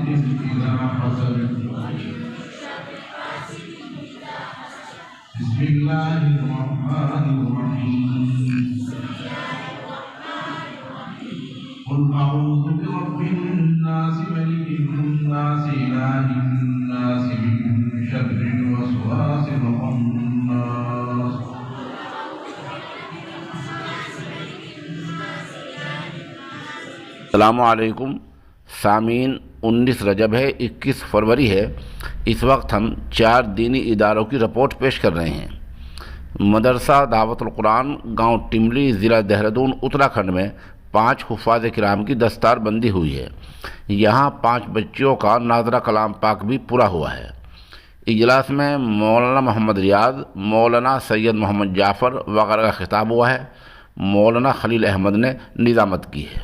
إذا حسد بسم الله الرحمن الرحيم قل أعوذ برب الناس ملك الناس إله الناس من شر الوسواس الخناس السلام علیکم سامعین، 19 رجب ہے، 21 فروری ہے۔ اس وقت ہم 4 دینی اداروں کی رپورٹ پیش کر رہے ہیں۔ مدرسہ دعوت القرآن گاؤں ٹملی ضلع دہرادون اتراکھنڈ میں 5 حفاظ کرام کی دستار بندی ہوئی ہے۔ یہاں 5 بچیوں کا ناظرہ کلام پاک بھی پورا ہوا ہے۔ اجلاس میں مولانا محمد ریاض، مولانا سید محمد جعفر وغیرہ کا خطاب ہوا ہے۔ مولانا خلیل احمد نے نظامت کی ہے۔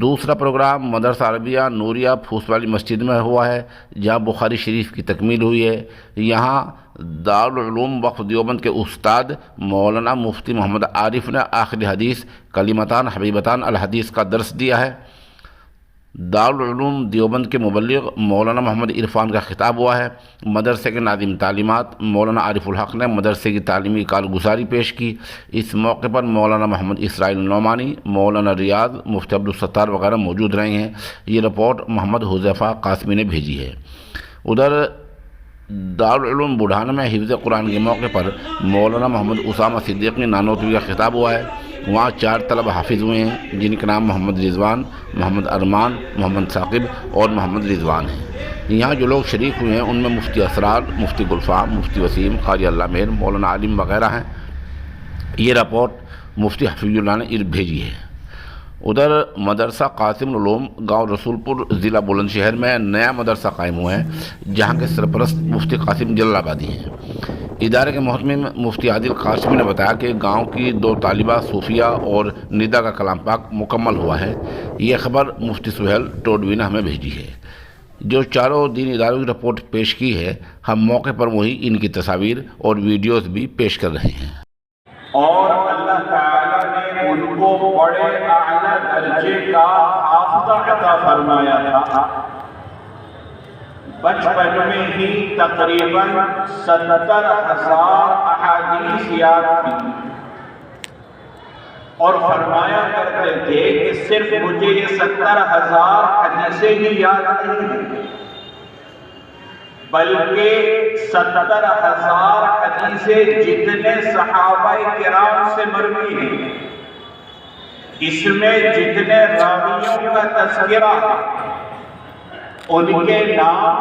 دوسرا پروگرام مدرسہ عربیہ نوریہ پھوس والی مسجد میں ہوا ہے، جہاں بخاری شریف کی تکمیل ہوئی ہے۔ یہاں دارالعلوم وقف دیوبند کے استاد مولانا مفتی محمد عارف نے آخری حدیث کلمتان حبیبتان الحدیث کا درس دیا ہے۔ دارالعلوم دیوبند کے مبلغ مولانا محمد عرفان کا خطاب ہوا ہے۔ مدرسے کے ناظم تعلیمات مولانا عارف الحق نے مدرسے کی تعلیمی کارگزاری پیش کی۔ اس موقع پر مولانا محمد اسرائیل نعمانی، مولانا ریاض، مفتی عبدالستار وغیرہ موجود رہے ہیں۔ یہ رپورٹ محمد حذیفہ قاسمی نے بھیجی ہے۔ ادھر دارالعلوم بڑھانا میں حفظ قرآن کے موقع پر مولانا محمد اسامہ صدیقی نانوتوی کا خطاب ہوا ہے۔ وہاں 4 طلبہ حافظ ہوئے ہیں، جن کے نام محمد رضوان، محمد ارمان، محمد ثاقب اور محمد رضوان ہیں۔ یہاں جو لوگ شریک ہوئے ہیں ان میں مفتی اسرار، مفتی گلفام، مفتی وسیم، قاری اللہ مہر، مولانا عالم وغیرہ ہیں۔ یہ رپورٹ مفتی حفیظ اللہ نے بھیجی ہے۔ ادھر مدرسہ قاسم العلوم گاؤں رسول پور ضلع بلند شہر میں نیا مدرسہ قائم ہوا ہے، جہاں کے سرپرست مفتی قاسم جلال آبادی ہیں۔ ادارے کے محتمم مفتی عادل قاسمی نے بتایا کہ گاؤں کی 2 طالبہ صوفیہ اور ندا کا کلام پاک مکمل ہوا ہے۔ یہ خبر مفتی سہیل ٹوڈوی نے ہمیں بھیجی ہے۔ جو چاروں دین اداروں کی رپورٹ پیش کی ہے، ہم موقع پر وہی ان کی تصاویر اور ویڈیوز بھی پیش کر رہے ہیں۔ اور اللہ تعالیٰ نے ان کو بڑے اعلیٰ درجے کا حافظہ عطا فرمایا تھا۔ بچپن میں ہی تقریباً 70,000 احادیث یاد تھی، اور فرمایا کرتے تھے کہ صرف مجھے یہ 70,000 حدیثیں ہی یاد نہیں ہیں، بلکہ 70,000 حدیثیں جتنے صحابہ کرام سے مروی ہیں، اس میں جتنے راویوں کا تذکرہ ہے، ان کے نام،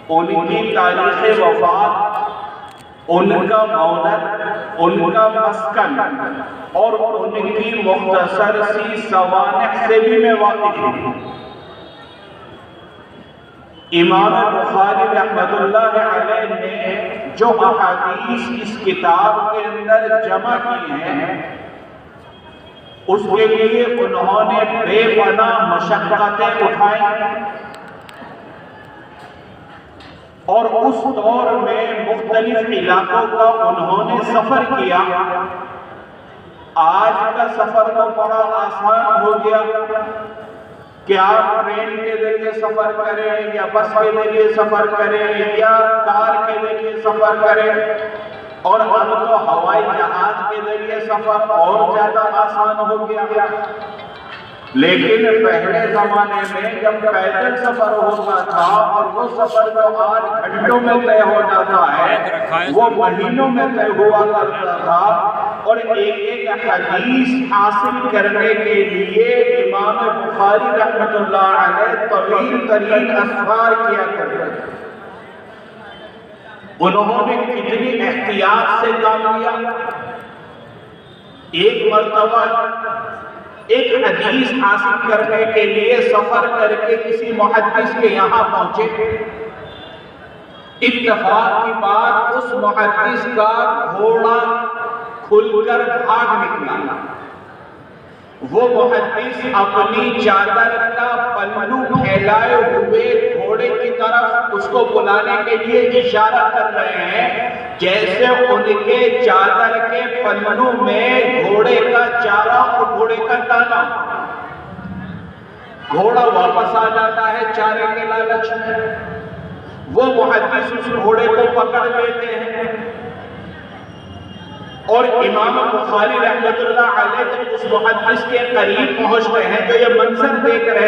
ان کی تاریخ وفات، ان کا مولد، ان کا مسکن اور ان کی مختصر سی سوانح سے بھی میں واقف ہوں۔ امام بخاری رحمۃ اللہ علیہ نے جو احادیث اس کتاب کے اندر جمع کی ہیں، اس کے لیے انہوں نے بے پناہ مشقتیں اٹھائیں، اور اس دور میں مختلف علاقوں کا انہوں نے سفر کیا۔ آج کا سفر تو بڑا آسان ہو گیا کہ آپ ٹرین کے ذریعے سفر کریں یا بس کے ذریعے سفر کریں یا کار کے ذریعے سفر کریں، اور اب تو ہوائی جہاز کے ذریعے سفر اور زیادہ آسان ہو گیا۔ لیکن پہلے زمانے میں جب پیدل سفر ہوتا تھا، اور وہ سفر جو آج گھنٹوں میں طے ہو جاتا ہے وہ مہینوں میں طے ہوا کرتا تھا، اور ایک حدیث حاصل کرنے کے لیے امام بخاری رحمۃ اللہ علیہ طویل ترین اسفار کیا کرتے تھے۔ انہوں نے کتنی احتیاط سے کام لیا۔ ایک مرتبہ ایک حدیث حاصل کرنے کے لیے سفر کر کے کسی محدث کے یہاں پہنچے۔ اتفاق کی بات، اس محدث کا گھوڑا کھل کر بھاگ نکلا۔ وہ محدث اپنی چادر کا پلو پھیلائے ہوئے گھوڑے کی طرف اس کو بلانے کے لیے اشارہ کر رہے ہیں، جیسے ان کے چادر کے پلو میں گھوڑے کا چارہ اور گھوڑے کا دانا۔ گھوڑا واپس آ جاتا ہے چارے کے لالچ میں، وہ محدث اس گھوڑے کو پکڑ لیتے ہیں اور امام بخاری رحمۃ اللہ علیہ اس محدث کے قریب پہنچتے ہیں جو یہ منظر دیکھ رہے ہیں